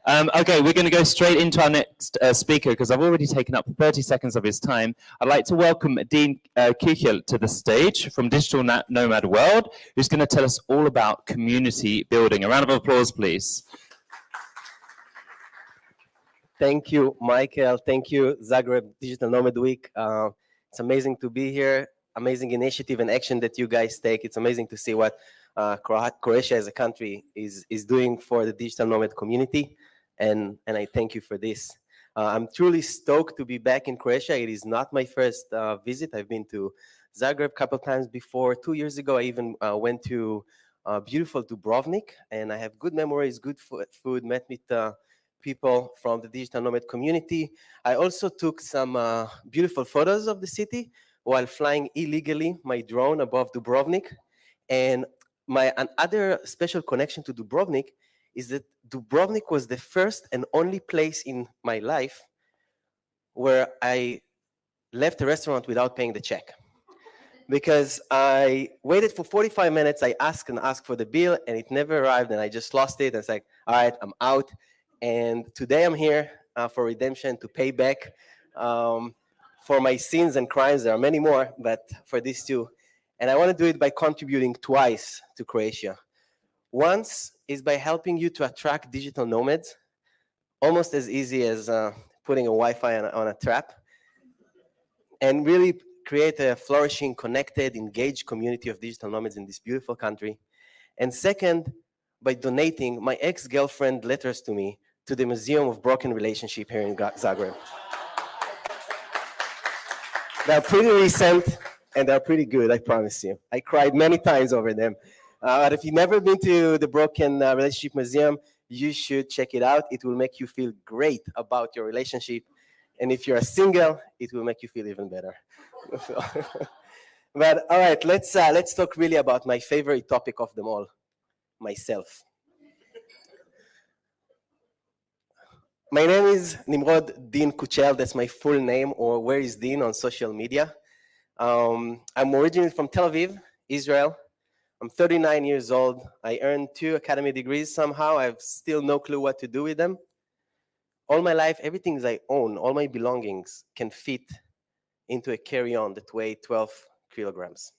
Okay, we're going to go straight into our next speaker because I've already taken up 30 seconds of his time. I'd like to welcome Dean Kuchel to the stage from Digital Nomad World, who's going to tell us all about community building. A round of applause, please. Thank you, Michael. Thank you, Zagreb Digital Nomad Week. It's amazing to be here. Amazing initiative and action that you guys take. It's amazing to see what Croatia as a country is doing for the digital nomad community, and I thank you for this. I'm truly stoked to be back in Croatia. It is not my first visit. I've been to Zagreb a couple times before. 2 years ago, I even went to beautiful Dubrovnik, and I have good memories, good food, met with people from the digital nomad community. I also took some beautiful photos of the city while flying illegally my drone above Dubrovnik. And another special connection to Dubrovnik is that Dubrovnik was the first and only place in my life where I left a restaurant without paying the check. Because I waited for 45 minutes, I asked and asked for the bill, and it never arrived, and I just lost it. And it's like, all right, I'm out. And today I'm here for redemption, to pay back for my sins and crimes. There are many more, but for these two. And I want to do it by contributing twice to Croatia. Once is by helping you to attract digital nomads, almost as easy as putting a Wi-Fi on a trap, and really create a flourishing, connected, engaged community of digital nomads in this beautiful country. And second, by donating my ex-girlfriend letters to me to the Museum of Broken Relationship here in Zagreb. They're pretty recent, and they're pretty good, I promise you. I cried many times over them. But if you've never been to the Broken Relationship Museum, you should check it out. It will make you feel great about your relationship. And if you're single, it will make you feel even better. But all right, let's talk really about my favorite topic of them all, myself. My name is Nimrod Dean Kuchel. That's my full name, or Where is Dean on social media. I'm originally from Tel Aviv, Israel. I'm 39 years old. I earned 2 academy degrees somehow. I have still no clue what to do with them. All my life, everything I own, all my belongings can fit into a carry-on that weighs 12 kilograms.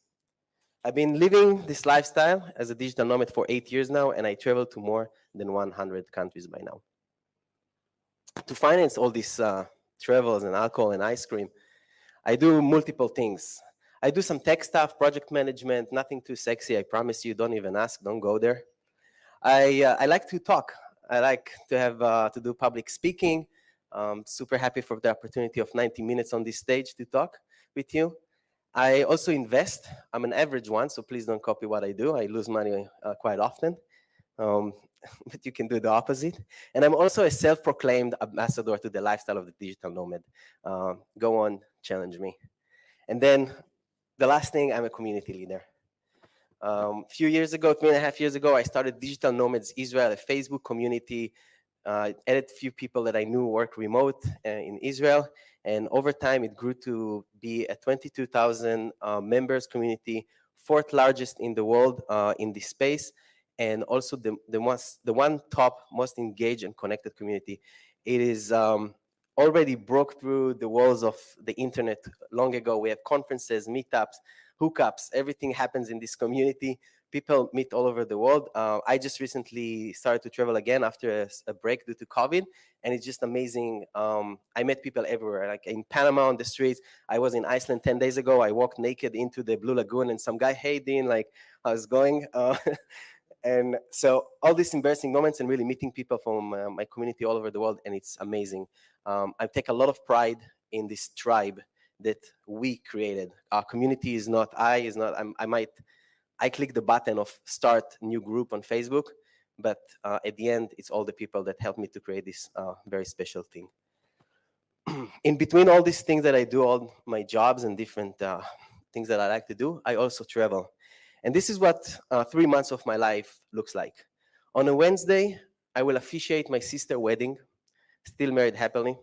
I've been living this lifestyle as a digital nomad for 8 years now, and I travel to more than 100 countries by now. To finance all these travels and alcohol and ice cream, I do multiple things. I do some tech stuff, project management, nothing too sexy, I promise you. Don't even ask, don't go there. I like to talk. I like to have to do public speaking. Super happy for the opportunity of 90 minutes on this stage to talk with you. I also invest. I'm an average one, so please don't copy what I do. I lose money quite often. But you can do the opposite. And I'm also a self-proclaimed ambassador to the lifestyle of the digital nomad. Go on, challenge me. And then the last thing, I'm a community leader. A few years ago, 3.5 years ago, I started Digital Nomads Israel, a Facebook community. Added a few people that I knew work remote in Israel. And over time, it grew to be a 22,000 members community, 4th largest in the world in this space, and also the one top most engaged and connected community. It is already broke through the walls of the internet long ago. We have conferences, meetups, hookups, everything happens in this community. People meet all over the world. I just recently started to travel again after a break due to COVID, and it's just amazing. I met people everywhere, like in Panama on the streets. I was in Iceland 10 days ago. I walked naked into the Blue Lagoon, and some guy, hey, Dean, like, how's it going? And so all these embarrassing moments and really meeting people from my community all over the world, and it's amazing. I take a lot of pride in this tribe that we created. Our community is not I click the button of start new group on Facebook, but at the end, it's all the people that helped me to create this very special thing. In between all these things that I do, all my jobs and different things that I like to do, I also travel. And this is what 3 months of my life looks like. On a Wednesday, I will officiate my sister's wedding, still married happily.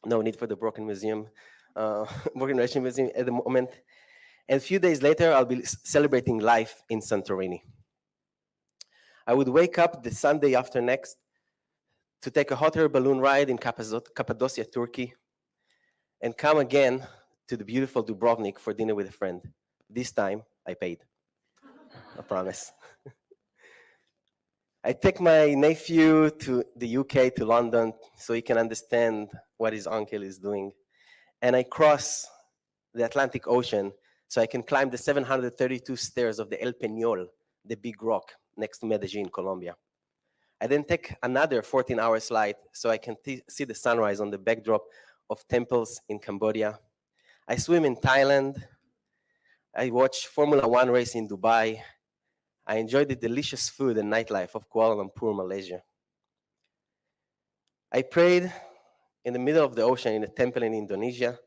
No need for the Broken Museum, Broken Relationship Museum at the moment. And a few days later, I'll be celebrating life in Santorini. I would wake up the Sunday after next to take a hot air balloon ride in Cappadocia, Turkey, and come again to the beautiful Dubrovnik for dinner with a friend. This time, I paid. I promise. I take my nephew to the UK, to London, so he can understand what his uncle is doing. And I cross the Atlantic Ocean so I can climb the 732 stairs of the El Peñol, the big rock next to Medellin, Colombia. I then take another 14-hour flight so I can see the sunrise on the backdrop of temples in Cambodia. I swim in Thailand. I watch Formula One race in Dubai. I enjoy the delicious food and nightlife of Kuala Lumpur, Malaysia. I prayed in the middle of the ocean in a temple in Indonesia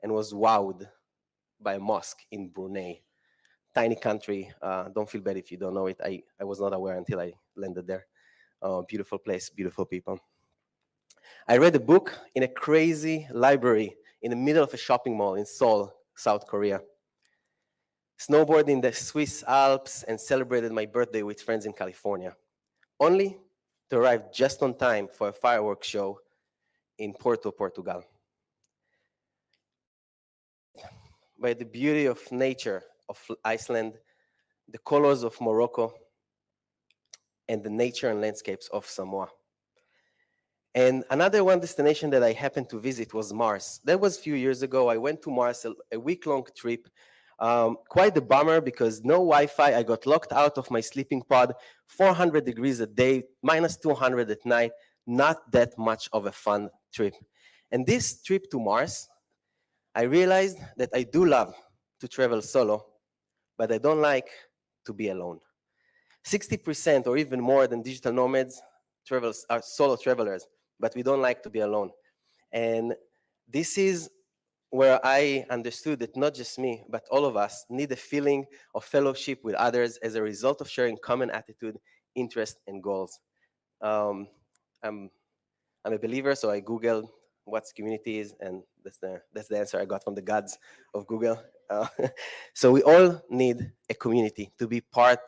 and was wowed by a mosque in Brunei. Tiny country. Don't feel bad if you don't know it. I was not aware until I landed there. Beautiful place, beautiful people. I read a book in a crazy library in the middle of a shopping mall in Seoul, South Korea. Snowboarded in the Swiss Alps and celebrated my birthday with friends in California, only to arrive just on time for a fireworks show in Porto, Portugal. By the beauty of nature of Iceland, the colors of Morocco, and the nature and landscapes of Samoa. And another one destination that I happened to visit was Mars. That was a few years ago. I went to Mars, a week-long trip. Quite a bummer because no Wi-Fi. I got locked out of my sleeping pod, 400 degrees a day, minus 200 at night. Not that much of a fun trip. And this trip to Mars, I realized that I do love to travel solo, but I don't like to be alone. 60% or even more than digital nomads are solo travelers, but we don't like to be alone. And this is where I understood that not just me, but all of us need a feeling of fellowship with others as a result of sharing common attitude, interest, and goals. I'm a believer, so I Googled what's community is, and that's the answer I got from the gods of Google. So we all need a community to be part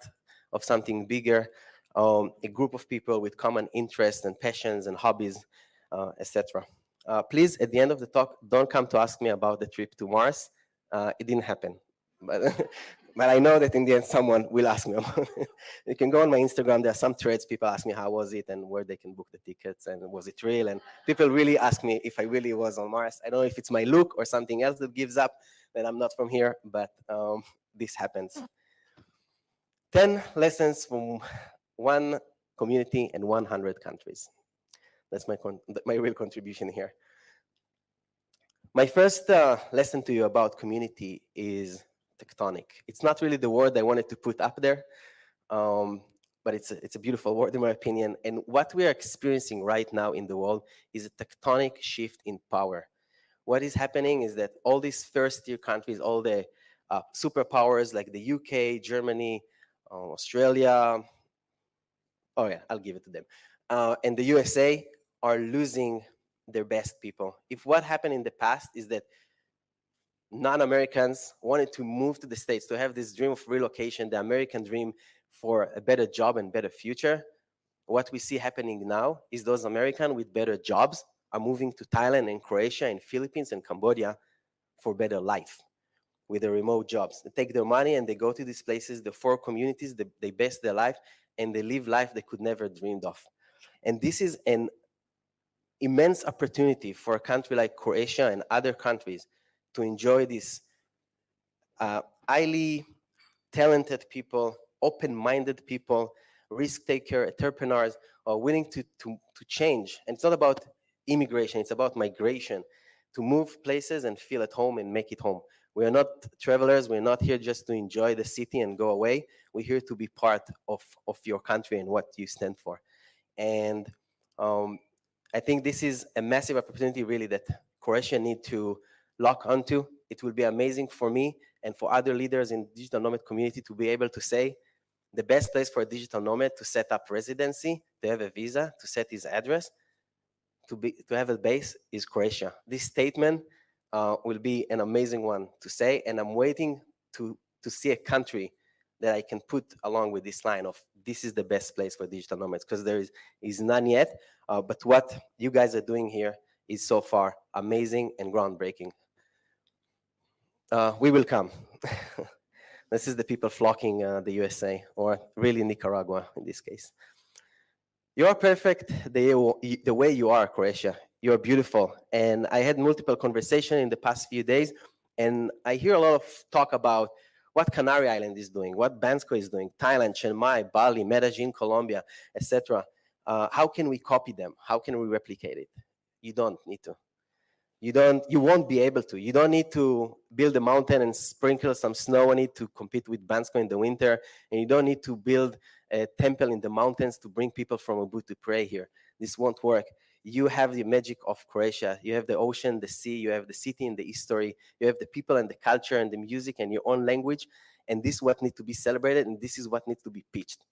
of something bigger, a group of people with common interests and passions and hobbies, etc. Please, at the end of the talk, don't come to ask me about the trip to Mars. It didn't happen. But, but I know that in the end, someone will ask me about it. You can go on my Instagram. There are some threads. People ask me how was it and where they can book the tickets and was it real. And people really ask me if I really was on Mars. I don't know if it's my look or something else that gives up that I'm not from here, but this happens. 10 lessons from one community and 100 countries. That's my real contribution here. My first lesson to you about community is tectonic. It's not really the word I wanted to put up there, but it's a beautiful word in my opinion. And what we are experiencing right now in the world is a tectonic shift in power. What is happening is that all these first-tier countries, all the superpowers like the UK, Germany, Australia, oh yeah, I'll give it to them, and the USA are losing their best people. If what happened in the past is that non-Americans wanted to move to the States to have this dream of relocation, the American dream for a better job and better future, what we see happening now is those Americans with better jobs are moving to Thailand and Croatia and Philippines and Cambodia for better life with the remote jobs. They take their money and they go to these places, the four communities, they base their life, and they live life they could never dreamed of. And this is an immense opportunity for a country like Croatia and other countries to enjoy these highly talented people, open-minded people, risk-taker, entrepreneurs, are willing to change. And it's not about immigration, it's about migration, to move places and feel at home and make it home. We are not travelers, we're not here just to enjoy the city and go away. We're here to be part of your country and what you stand for. And I think this is a massive opportunity really that Croatia need to lock onto. It will be amazing for me and for other leaders in the digital nomad community to be able to say the best place for a digital nomad to set up residency, to have a visa, to set his address, to have a base is Croatia. This statement will be an amazing one to say, and I'm waiting to see a country that I can put along with this line of this is the best place for digital nomads, because there is none yet. But what you guys are doing here is so far amazing and groundbreaking. We will come. This is the people flocking the USA, or really Nicaragua in this case. You are perfect the way you are, Croatia. You're beautiful. And I had multiple conversations in the past few days, and I hear a lot of talk about what Canary Island is doing, what Bansko is doing, Thailand, Chiang Mai, Bali, Medellin, Colombia, etc. How can we copy them? How can we replicate it? You don't need to. You won't be able to. You don't need to build a mountain and sprinkle some snow on it to compete with Bansko in the winter, and you don't need to build a temple in the mountains to bring people from Ubud to pray here. This won't work. You have the magic of Croatia. You have the ocean, the sea, you have the city and the history, you have the people and the culture and the music and your own language, and this is what needs to be celebrated, and this is what needs to be pitched.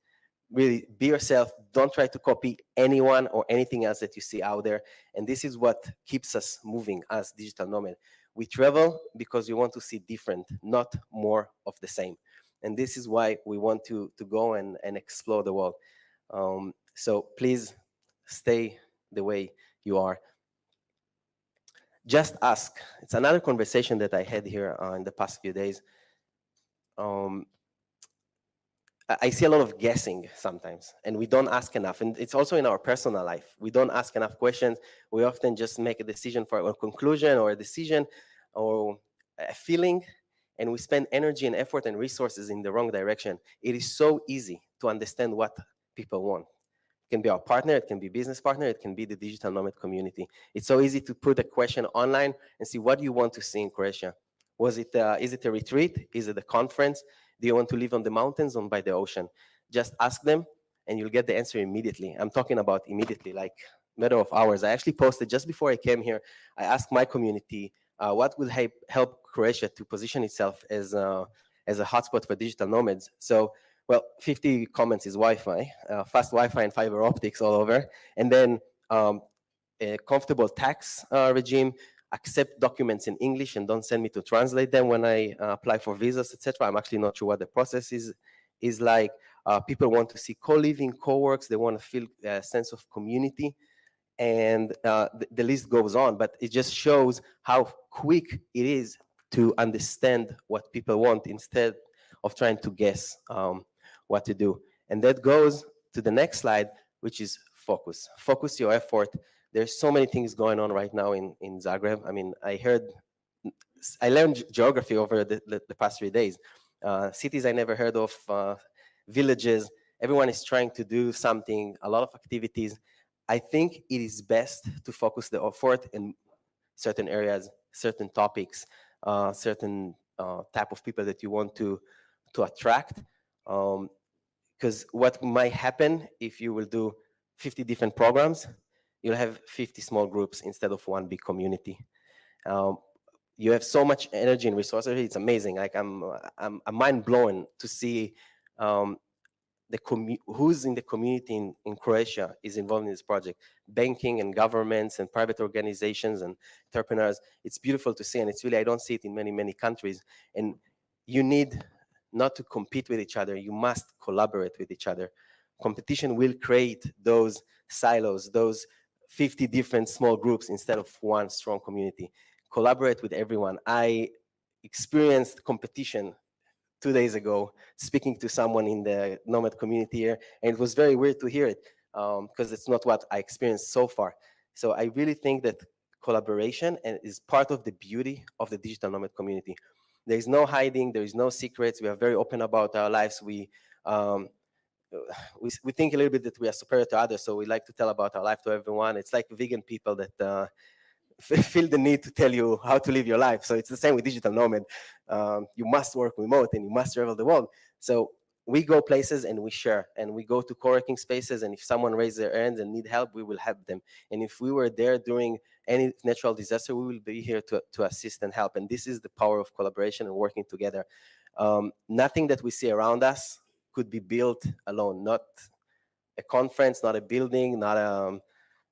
Really, be yourself. Don't try to copy anyone or anything else that you see out there. And this is what keeps us moving as digital nomad. We travel because we want to see different, not more of the same. And this is why we want to go and explore the world. So please stay the way you are. Just ask. It's another conversation that I had here in the past few days. I see a lot of guessing sometimes, and we don't ask enough. And it's also in our personal life. We don't ask enough questions. We often just make a decision for a conclusion or a decision or a feeling, and we spend energy and effort and resources in the wrong direction. It is so easy to understand what people want. It can be our partner, it can be business partner, it can be the digital nomad community. It's so easy to put a question online and see what you want to see in Croatia. Is it a retreat? Is it a conference? Do you want to live on the mountains or by the ocean? Just ask them and you'll get the answer immediately. I'm talking about immediately, like matter of hours. I actually posted just before I came here, I asked my community, what will help Croatia to position itself as a hotspot for digital nomads? So, well, 50 comments is Wi-Fi, fast Wi-Fi and fiber optics all over. And then a comfortable tax regime, accept documents in English and don't send me to translate them when I apply for visas, etc. I'm actually not sure what the process is like. People want to see co-living, co-works. They want to feel a sense of community. And the list goes on, but it just shows how quick it is to understand what people want instead of trying to guess what to do. And that goes to the next slide, which is focus. Focus your effort. There's so many things going on right now in Zagreb. I mean, I learned geography over the past 3 days. Cities I never heard of, villages. Everyone is trying to do something, a lot of activities. I think it is best to focus the effort in certain areas, certain topics, certain type of people that you want to attract. Because what might happen if you will do 50 different programs, you'll have 50 small groups instead of one big community. You have so much energy and resources. It's amazing. Like I'm mind blown to see who's in the community in Croatia is involved in this project. Banking and governments and private organizations and entrepreneurs. It's beautiful to see, and it's really, I don't see it in many countries. And you need not to compete with each other. You must collaborate with each other. Competition will create those silos, those 50 different small groups instead of one strong community. Collaborate with everyone. I experienced competition 2 days ago, speaking to someone in the Nomad community here, and it was very weird to hear it because it's not what I experienced so far. So I really think that collaboration is part of the beauty of the digital Nomad community. There is no hiding, there is no secrets. We are very open about our lives. We think a little bit that we are superior to others, so we like to tell about our life to everyone. It's like vegan people that feel the need to tell you how to live your life. So it's the same with digital nomad. You must work remote and you must travel the world. So we go places and we share, and we go to co-working spaces, and if someone raises their hands and need help, we will help them. And if we were there during any natural disaster, we will be here to assist and help. And this is the power of collaboration and working together. Nothing that we see around us could be built alone. Not a conference, not a building, not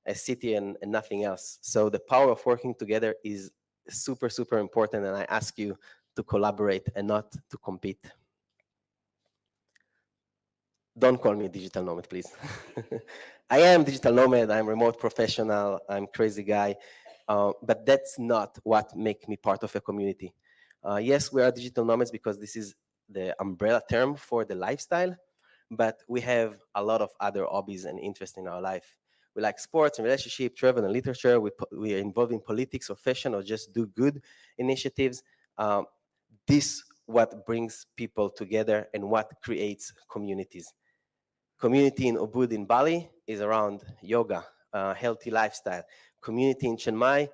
a city, and nothing else. So the power of working together is super important, and I ask you to collaborate and not to compete. Don't call me a digital nomad, please. I am digital nomad. I'm remote professional. I'm crazy guy. But that's not what makes me part of a community. Yes, we are digital nomads because this is the umbrella term for the lifestyle, but we have a lot of other hobbies and interests in our life. We like sports and relationship, travel and literature. We are involved in politics or fashion or just do good initiatives. Um, this what brings people together and what creates communities. Community in Ubud in Bali is around yoga, healthy lifestyle. Community in Chiang Mai,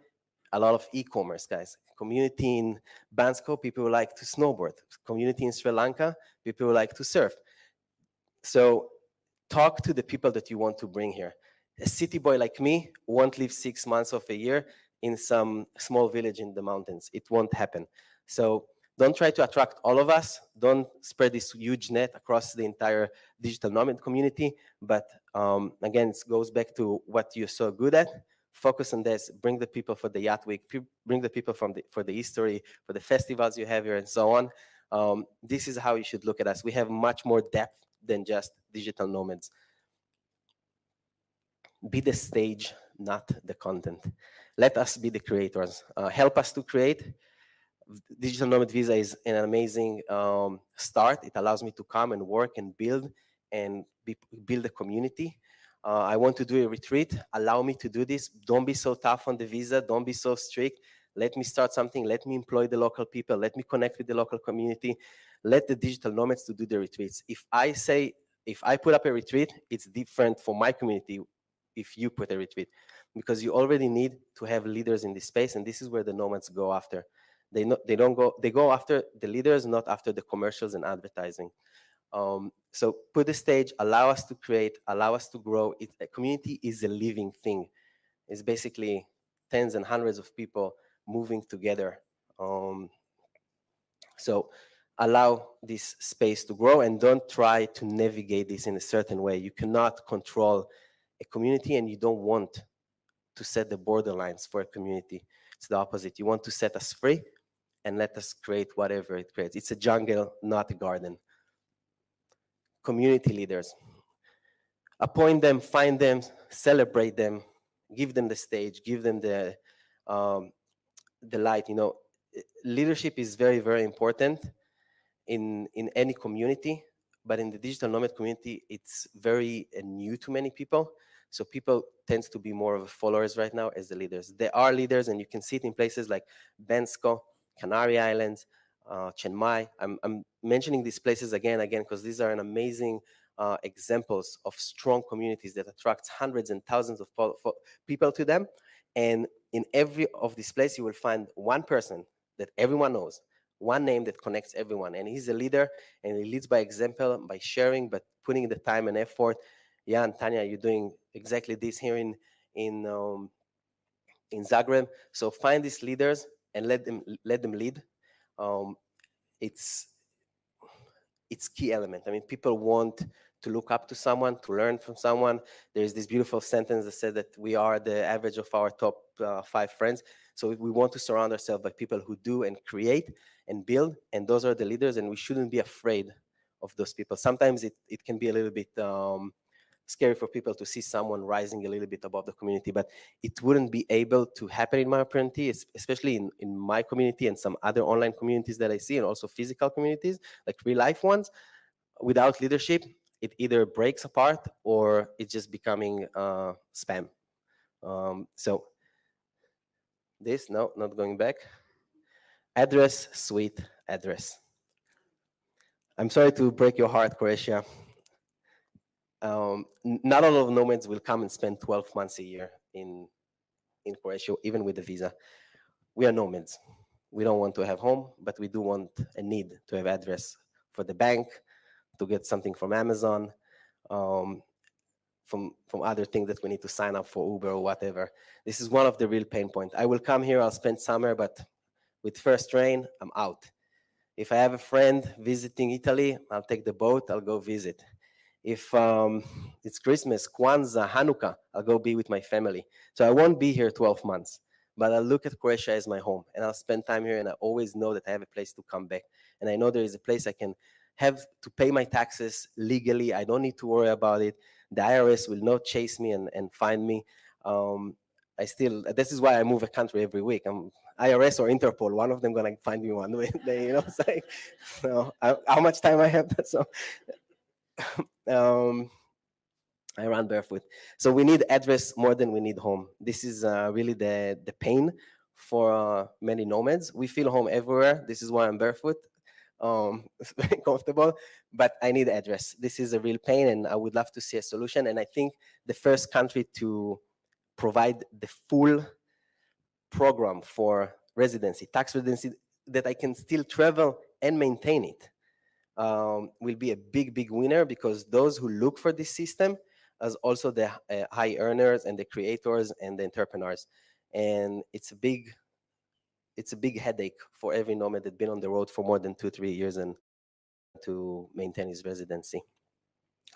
a lot of e-commerce guys. Community in Bansko, people who like to snowboard. Community in Sri Lanka, people who like to surf. So talk to the people that you want to bring here. A city boy like me won't live 6 months of a year in some small village in the mountains. It won't happen. So don't try to attract all of us. Don't spread this huge net across the entire digital nomad community. But again, it goes back to what you're so good at. Focus on this. Bring the people for the yacht week. Bring the people for the history, for the festivals you have here, and so on. This is how you should look at us. We have much more depth than just digital nomads. Be the stage, not the content. Let us be the creators. Help us to create. Digital Nomad Visa is an amazing start. It allows me to come and work and build and build a community. I want to do a retreat. Allow me to do this. Don't be so tough on the visa. Don't be so strict. Let me start something. Let me employ the local people. Let me connect with the local community. Let the digital nomads to do the retreats. If I put up a retreat, it's different for my community if you put a retreat, because you already need to have leaders in this space, and this is where the nomads go after. They go after the leaders, not after the commercials and advertising. So put the stage, allow us to create, allow us to grow. A community is a living thing. It's basically tens and hundreds of people moving together. So allow this space to grow and don't try to navigate this in a certain way. You cannot control a community, and you don't want to set the borderlines for a community. It's the opposite. You want to set us free and let us create whatever it creates. It's a jungle, not a garden. Community leaders. Appoint them, find them, celebrate them, give them the stage, give them the light. You know, leadership is very, very important in any community, but in the digital nomad community, it's very new to many people. So people tend to be more of followers right now as the leaders. There are leaders, and you can see it in places like Bansko, Canary Islands, Chiang Mai. I'm mentioning these places again because these are an amazing examples of strong communities that attract hundreds and thousands of people to them. And in every of these places, you will find one person that everyone knows, one name that connects everyone. And he's a leader, and he leads by example, by sharing, but putting the time and effort. Yeah, and Tanya, you're doing exactly this here in Zagreb. So find these leaders and let them lead. Um, it's key element. I mean, people want to look up to someone, to learn from someone. There's this beautiful sentence that said that we are the average of our top 5 friends. So we want to surround ourselves by people who do and create and build, and those are the leaders, and we shouldn't be afraid of those people. Sometimes it can be a little bit scary for people to see someone rising a little bit above the community, but it wouldn't be able to happen in my community, especially in my community and some other online communities that I see, and also physical communities, like real life ones. Without leadership, it either breaks apart or it's just becoming spam. So this, no, not going back. Address, sweet address. I'm sorry to break your heart, Croatia. Not all of nomads will come and spend 12 months a year in Croatia, even with the visa. We are nomads. We don't want to have home, but we do want a need to have address for the bank, to get something from Amazon, from other things that we need to sign up for Uber or whatever. This is one of the real pain points. I will come here, I'll spend summer, but with first rain, I'm out. If I have a friend visiting Italy, I'll take the boat, I'll go visit. If it's Christmas, Kwanzaa, Hanukkah, I'll go be with my family. So I won't be here 12 months, but I'll look at Croatia as my home, and I'll spend time here, and I always know that I have a place to come back. And I know there is a place I can have to pay my taxes legally. I don't need to worry about it. The IRS will not chase me and find me. This is why I move a country every week. I'm IRS or Interpol, one of them gonna find me one day, it's like, so how much time I have? So I run barefoot. So we need address more than we need home. This is really the pain for many nomads. We feel home everywhere. This is why I'm barefoot. It's very comfortable, but I need address. This is a real pain, and I would love to see a solution. And I think the first country to provide the full program for residency, tax residency, that I can still travel and maintain it, will be a big winner, because those who look for this system as also the high earners and the creators and the entrepreneurs. And it's a big headache for every nomad that's been on the road for more than 2-3 years and to maintain his residency.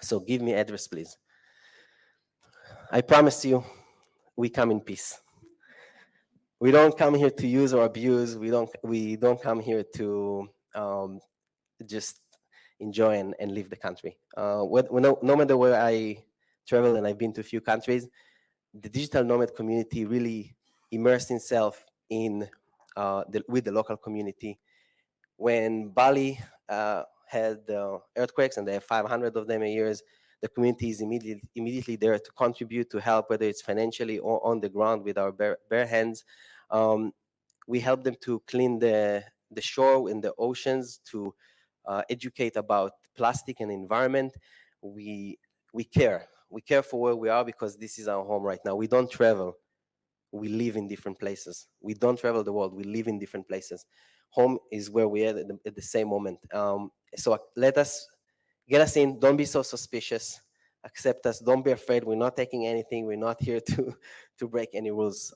So give me address, please. I promise you, we come in peace. We don't come here to use or abuse. We don't come here to just enjoy and leave the country. No matter where I travel, and I've been to a few countries, the digital nomad community really immersed itself in with the local community. When Bali had earthquakes, and there are 500 of them a year, the community is immediately there to contribute, to help, whether it's financially or on the ground with our bare hands. We help them to clean the shore and the oceans, to educate about plastic and environment. We care. We care for where we are, because this is our home right now. We don't travel. We live in different places. We don't travel the world. We live in different places. Home is where we are at the same moment. So let us get us in. Don't be so suspicious. Accept us. Don't be afraid. We're not taking anything. We're not here to break any rules.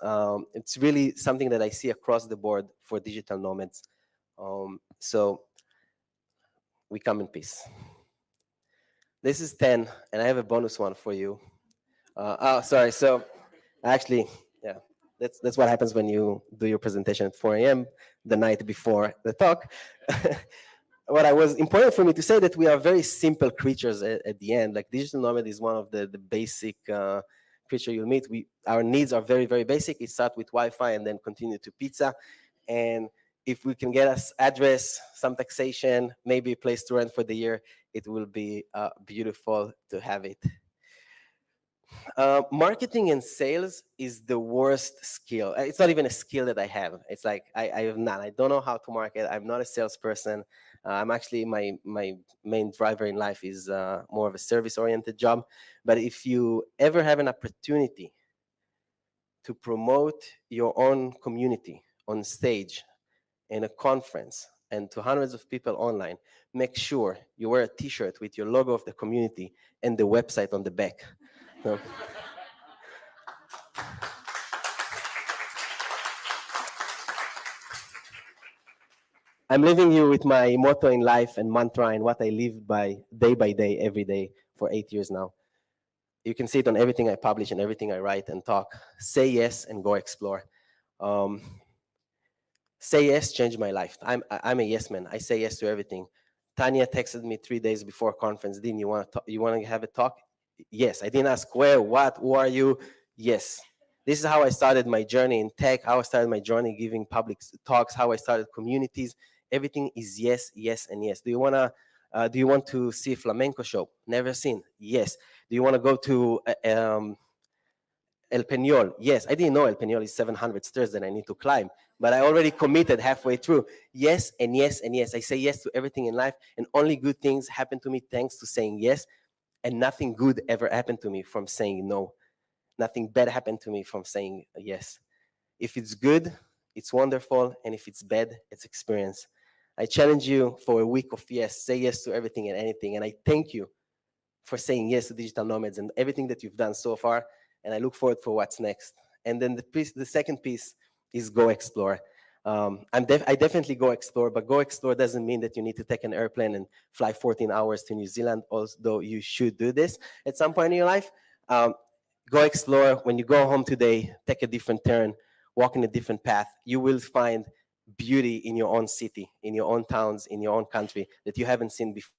It's really something that I see across the board for digital nomads. So we come in peace. This is 10, and I have a bonus one for you. Sorry. So actually, yeah, that's what happens when you do your presentation at 4 a.m. the night before the talk. What was important for me to say, that we are very simple creatures at the end. Like, digital nomad is one of the basic creature you'll meet. Our needs are very basic. It starts with Wi-Fi and then continue to pizza. And if we can get us address, some taxation, maybe a place to rent for the year, it will be beautiful to have it. Marketing and sales is the worst skill. It's not even a skill that I have. It's like I have none. I don't know how to market. I'm not a salesperson. I'm actually, my main driver in life is more of a service-oriented job. But if you ever have an opportunity to promote your own community on stage, in a conference, and to hundreds of people online, make sure you wear a t-shirt with your logo of the community and the website on the back. So, I'm leaving you with my motto in life and mantra, and what I live by day, every day for 8 years now. You can see it on everything I publish and everything I write and talk. Say yes and go explore. Say yes changed my life. I'm a yes man. I say yes to everything. Tanya texted me 3 days before conference. Dean, you want to have a talk? Yes. I didn't ask where, what, who are you? Yes. This is how I started my journey in tech, how I started my journey giving public talks, how I started communities. Everything is yes, yes, and yes. Do you want to see a flamenco show? Never seen. Yes. Do you want to go to El Peñol? Yes. I didn't know El Peñol is 700 stairs that I need to climb, but I already committed halfway through. Yes, and yes, and yes. I say yes to everything in life, and only good things happen to me thanks to saying yes, and nothing good ever happened to me from saying no. Nothing bad happened to me from saying yes. If it's good, it's wonderful, and if it's bad, it's experience. I challenge you for a week of yes. Say yes to everything and anything, and I thank you for saying yes to Digital Nomads and everything that you've done so far, and I look forward for what's next. And then the second piece is go explore. I definitely go explore, but go explore doesn't mean that you need to take an airplane and fly 14 hours to New Zealand, although you should do this at some point in your life. Go explore. When you go home today, take a different turn, walk in a different path. You will find beauty in your own city, in your own towns, in your own country that you haven't seen before.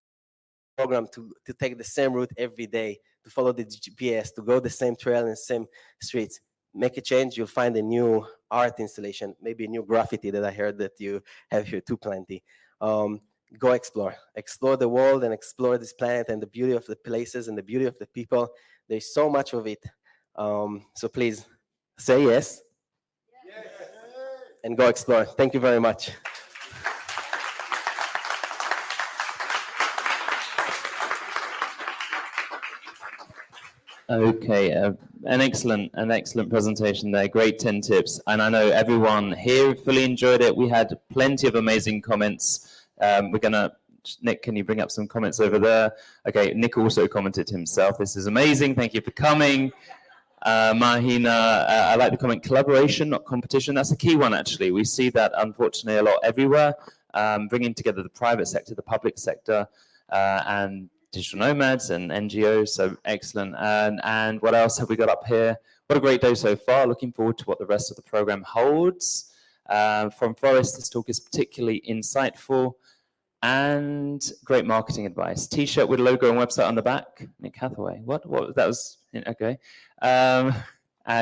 program to take the same route every day, to follow the GPS, to go the same trail and same streets. Make a change, you'll find a new art installation, maybe a new graffiti that I heard that you have here too plenty. Go explore the world and explore this planet and the beauty of the places and the beauty of the people. There's so much of it. So please say yes. Yes. And go explore. Thank you very much. Okay, an excellent presentation there. Great 10 tips, and I know everyone here fully enjoyed it. We had plenty of amazing comments. Nick, can you bring up some comments over there? Okay, Nick also commented himself. This is amazing. Thank you for coming. Mahina, I like the comment, collaboration, not competition. That's a key one, actually. We see that, unfortunately, a lot everywhere, bringing together the private sector, the public sector, and digital nomads and NGOs, so excellent. And what else have we got up here? What a great day so far. Looking forward to what the rest of the program holds. From Forrest, this talk is particularly insightful and great marketing advice. T-shirt with logo and website on the back. Nick Hathaway. What that was, okay.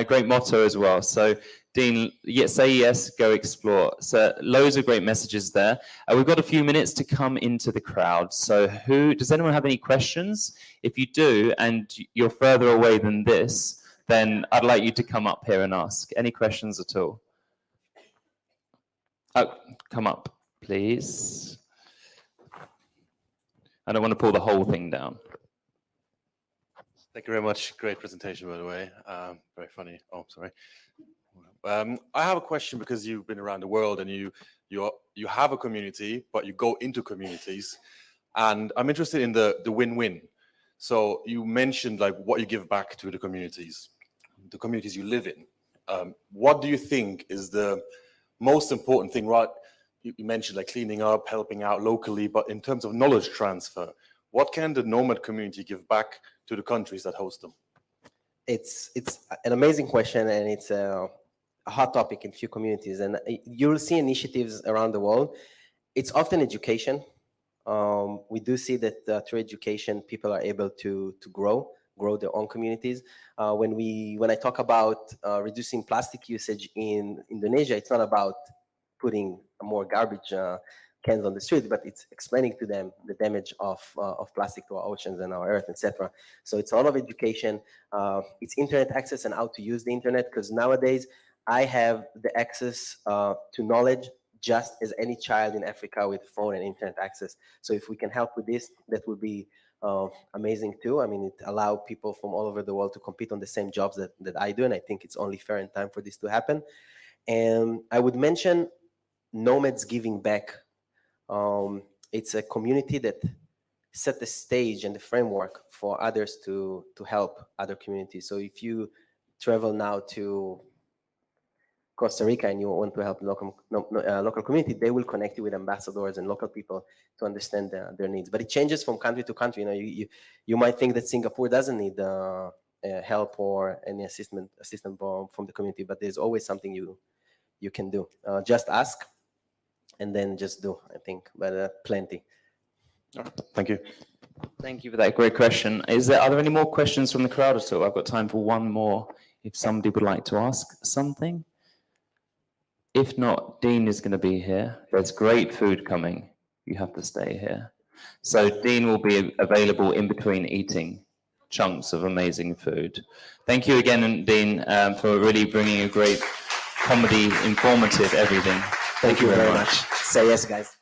Great motto as well. So Dean, say yes, go explore. So loads of great messages there. We've got a few minutes to come into the crowd. So does anyone have any questions? If you do, and you're further away than this, then I'd like you to come up here and ask. Any questions at all? Oh, come up, please. I don't want to pull the whole thing down. Thank you very much. Great presentation, by the way. Very funny. Oh, sorry. I have a question because you've been around the world and you have a community, but you go into communities, and I'm interested in the win-win. So you mentioned like what you give back to the communities you live in. What do you think is the most important thing? Right? You mentioned like cleaning up, helping out locally, but in terms of knowledge transfer, what can the nomad community give back to the countries that host them? It's an amazing question, and it's a hot topic in few communities, and you'll see initiatives around the world. It's often education. We do see that through education, people are able to grow their own communities. When I talk about reducing plastic usage in Indonesia, it's not about putting more garbage cans on the street, but it's explaining to them the damage of plastic to our oceans and our earth, etc. So it's a lot of education. It's internet access and how to use the internet, because nowadays I have the access to knowledge just as any child in Africa with phone and internet access. So if we can help with this, that would be amazing too. I mean, it allows people from all over the world to compete on the same jobs that I do, and I think it's only fair and time for this to happen. And I would mention Nomads Giving Back. It's a community that set the stage and the framework for others to help other communities. So if you travel now to Costa Rica and you want to help local community, they will connect you with ambassadors and local people to understand their needs. But it changes from country to country. You know, you might think that Singapore doesn't need help or any assistance from the community, but there's always something you can do. Just ask, and then just do, I think, but plenty. All right. Thank you. Thank you for that great question. Are there any more questions from the crowd at all? I've got time for one more, if somebody would like to ask something. If not, Dean is going to be here. There's great food coming. You have to stay here. So Dean will be available in between eating chunks of amazing food. Thank you again, Dean, for really bringing a great comedy, informative everything. Thank you very much. Say yes, guys.